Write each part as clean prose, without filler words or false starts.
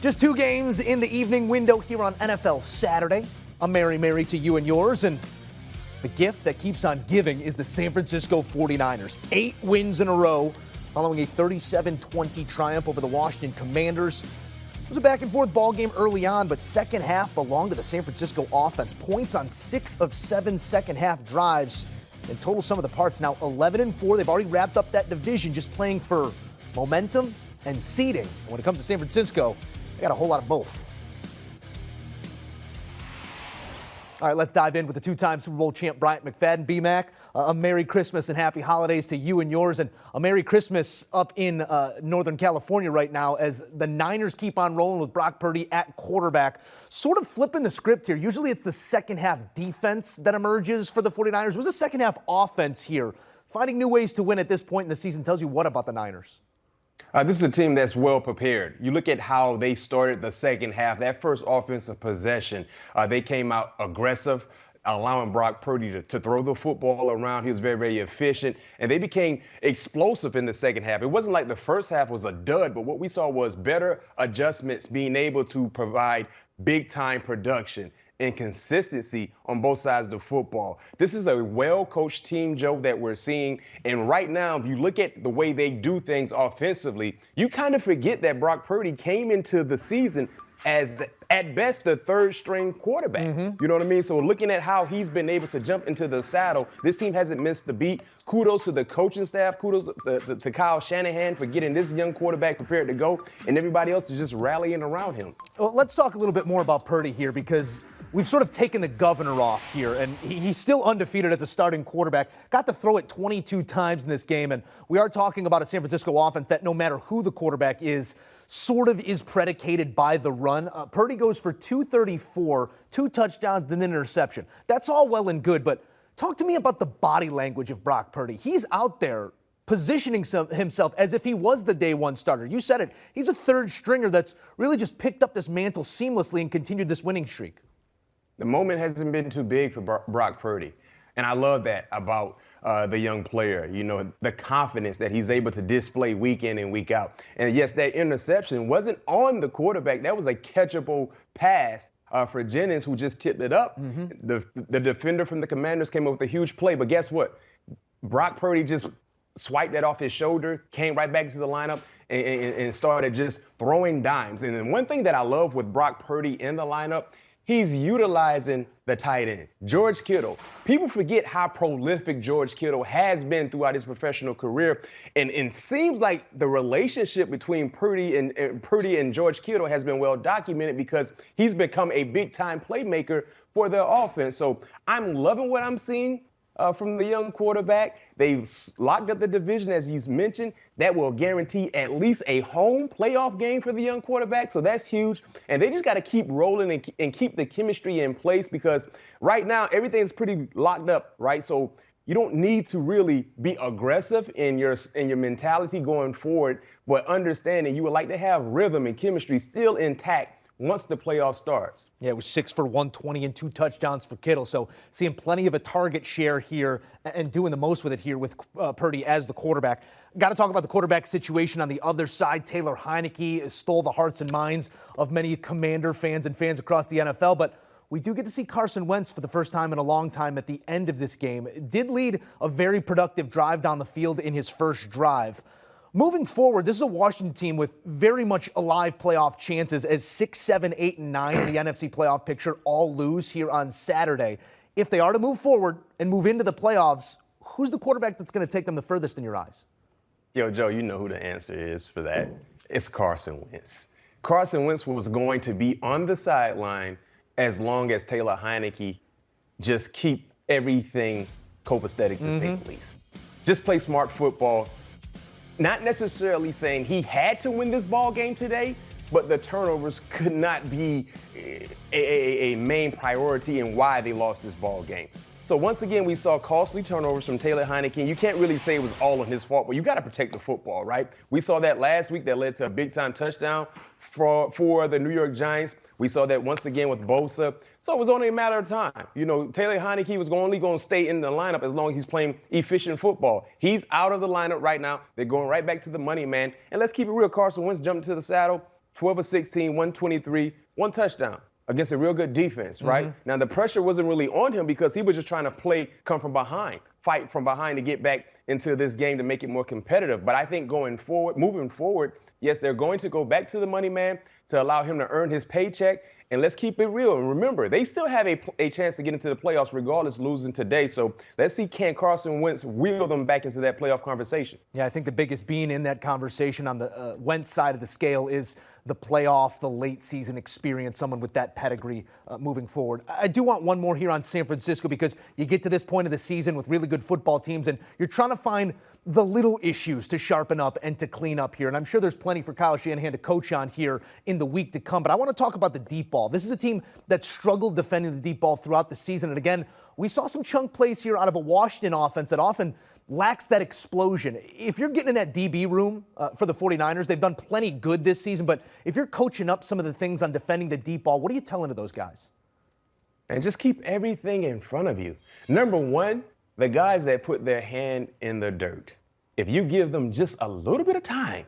Just 2 games in the evening window here on NFL Saturday. I'm Mary to you and yours, and the gift that keeps on giving is the San Francisco 49ers. 8 wins in a row following a 37-20 triumph over the Washington Commanders. It was a back-and-forth ball game early on, but second half belonged to the San Francisco offense. Points on 6 of 7 second-half drives. In total sum of the parts, now 11-4. They've already wrapped up that division, just playing for momentum and seeding. And when it comes to San Francisco, they got a whole lot of both. All right, let's dive in with the 2-time Super Bowl champ Bryant McFadden. B-Mac, a Merry Christmas and Happy Holidays to you and yours, and a Merry Christmas up in Northern California right now as the Niners keep on rolling with Brock Purdy at quarterback. Sort of flipping the script here. Usually it's the second half defense that emerges for the 49ers. It was a second half offense here. Finding new ways to win at this point in the season tells you what about the Niners? This is a team that's well prepared. You look at how they started the second half. That first offensive possession, they came out aggressive, allowing Brock Purdy to throw the football around. He was very, very efficient, and they became explosive in the second half. It wasn't like the first half was a dud, but what we saw was better adjustments, being able to provide big-time production and consistency on both sides of the football. This is a well-coached team, Joe, that we're seeing. And right now, if you look at the way they do things offensively, you kind of forget that Brock Purdy came into the season as, at best, the third-string quarterback. You know what I mean? So looking at how he's been able to jump into the saddle, this team hasn't missed the beat. Kudos to the coaching staff. Kudos to Kyle Shanahan for getting this young quarterback prepared to go, and everybody else is just rallying around him. Well, let's talk a little bit more about Purdy here, because we've sort of taken the governor off here, and he's still undefeated as a starting quarterback. Got to throw it 22 times in this game, and we are talking about a San Francisco offense that no matter who the quarterback is, sort of is predicated by the run. Purdy goes for 234, 2 touchdowns and an interception. That's all well and good, but talk to me about the body language of Brock Purdy. He's out there positioning himself as if he was the day one starter. You said it. He's a third stringer that's really just picked up this mantle seamlessly and continued this winning streak. The moment hasn't been too big for Brock Purdy. And I love that about the young player, you know, the confidence that he's able to display week in and week out. And yes, that interception wasn't on the quarterback. That was a catchable pass for Jennings, who just tipped it up. The defender from the Commanders came up with a huge play. But guess what? Brock Purdy just swiped that off his shoulder, came right back into the lineup, and started just throwing dimes. And then one thing that I love with Brock Purdy in the lineup, he's utilizing the tight end, George Kittle. People forget how prolific George Kittle has been throughout his professional career. And it seems like the relationship between Purdy and George Kittle has been well documented because he's become a big-time playmaker for their offense. So I'm loving what I'm seeing from the young quarterback. They've locked up the division, as you mentioned. That will guarantee at least a home playoff game for the young quarterback, so that's huge. And they just got to keep rolling and keep the chemistry in place, because right now everything's pretty locked up, right? So you don't need to really be aggressive in your mentality going forward, but understanding you would like to have rhythm and chemistry still intact once the playoff starts. Yeah, it was 6 for 120 and 2 touchdowns for Kittle. So seeing plenty of a target share here and doing the most with it here with Purdy as the quarterback. Got to talk about the quarterback situation on the other side. Taylor Heineke stole the hearts and minds of many Commander fans and fans across the NFL. But we do get to see Carson Wentz for the first time in a long time at the end of this game. It did lead a very productive drive down the field in his first drive. Moving forward, this is a Washington team with very much alive playoff chances, as 6, 7, 8, and 9 in the NFC playoff picture all lose here on Saturday. If they are to move forward and move into the playoffs, who's the quarterback that's going to take them the furthest in your eyes? Yo, Joe, you know who the answer is for that. It's Carson Wentz. Carson Wentz was going to be on the sideline as long as Taylor Heineke just keep everything copacetic, to say the least. Just play smart football. Not necessarily saying he had to win this ball game today, but the turnovers could not be a main priority in why they lost this ball game. So once again, we saw costly turnovers from Taylor Heineke. You can't really say it was all on his fault, but you got to protect the football, right? We saw that last week that led to a big-time touchdown for the New York Giants. We saw that once again with Bosa. So it was only a matter of time. You know, Taylor Heineke was only going to stay in the lineup as long as he's playing efficient football. He's out of the lineup right now. They're going right back to the money man. And let's keep it real. Carson Wentz jumped into the saddle. 12 of 16, 123, 1 touchdown against a real good defense, right? Now, the pressure wasn't really on him because he was just trying to come from behind, fight from behind to get back into this game to make it more competitive. But I think moving forward, yes, they're going to go back to the money man to allow him to earn his paycheck. And let's keep it real. And remember, they still have a chance to get into the playoffs regardless losing today. So let's see, can Carson Wentz wheel them back into that playoff conversation? Yeah, I think the biggest bean in that conversation on the Wentz side of the scale is the playoff, the late season experience, someone with that pedigree moving forward. I do want one more here on San Francisco because you get to this point of the season with really good football teams and you're trying to find the little issues to sharpen up and to clean up here. And I'm sure there's plenty for Kyle Shanahan to coach on here in the week to come. But I want to talk about the deep ball. This is a team that struggled defending the deep ball throughout the season. And again, we saw some chunk plays here out of a Washington offense that often lacks that explosion. If you're getting in that DB room for the 49ers, they've done plenty good this season. But if you're coaching up some of the things on defending the deep ball, what are you telling to those guys? And just keep everything in front of you. Number one, the guys that put their hand in the dirt, if you give them just a little bit of time,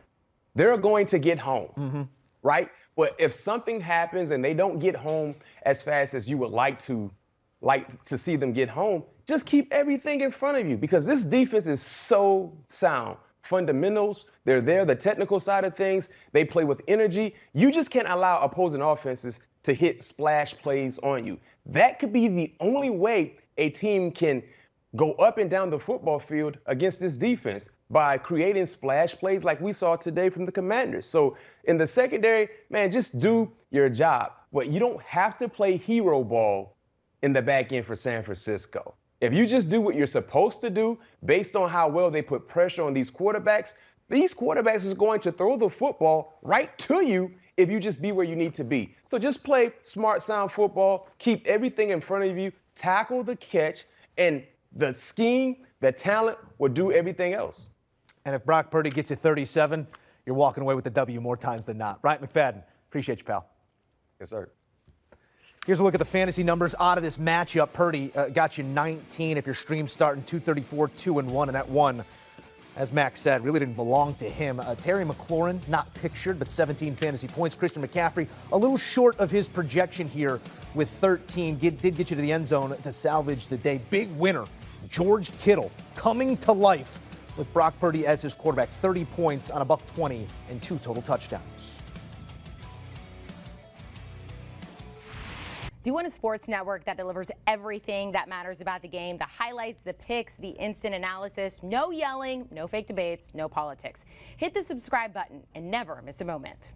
they're going to get home, right? But if something happens and they don't get home as fast as you would like to see them get home, just keep everything in front of you because this defense is so sound. Fundamentals, they're there, the technical side of things, they play with energy. You just can't allow opposing offenses to hit splash plays on you. That could be the only way a team can go up and down the football field against this defense, by creating splash plays like we saw today from the Commanders. So in the secondary, man, just do your job. But you don't have to play hero ball in the back end for San Francisco. If you just do what you're supposed to do based on how well they put pressure on these quarterbacks is going to throw the football right to you if you just be where you need to be. So just play smart, sound football, keep everything in front of you, tackle the catch, and the scheme, the talent will do everything else. And if Brock Purdy gets you 37, you're walking away with the W more times than not. Bryant McFadden, appreciate you, pal. Yes, sir. Here's a look at the fantasy numbers out of this matchup. Purdy got you 19 if your stream's starting 234, 2-1, and that one, as Max said, really didn't belong to him. Terry McLaurin, not pictured, but 17 fantasy points. Christian McCaffrey, a little short of his projection here with 13. Did get you to the end zone to salvage the day. Big winner, George Kittle, coming to life with Brock Purdy as his quarterback. 30 points on $120 and 2 total touchdowns. Do you want a sports network that delivers everything that matters about the game? The highlights, the picks, the instant analysis, no yelling, no fake debates, no politics. Hit the subscribe button and never miss a moment.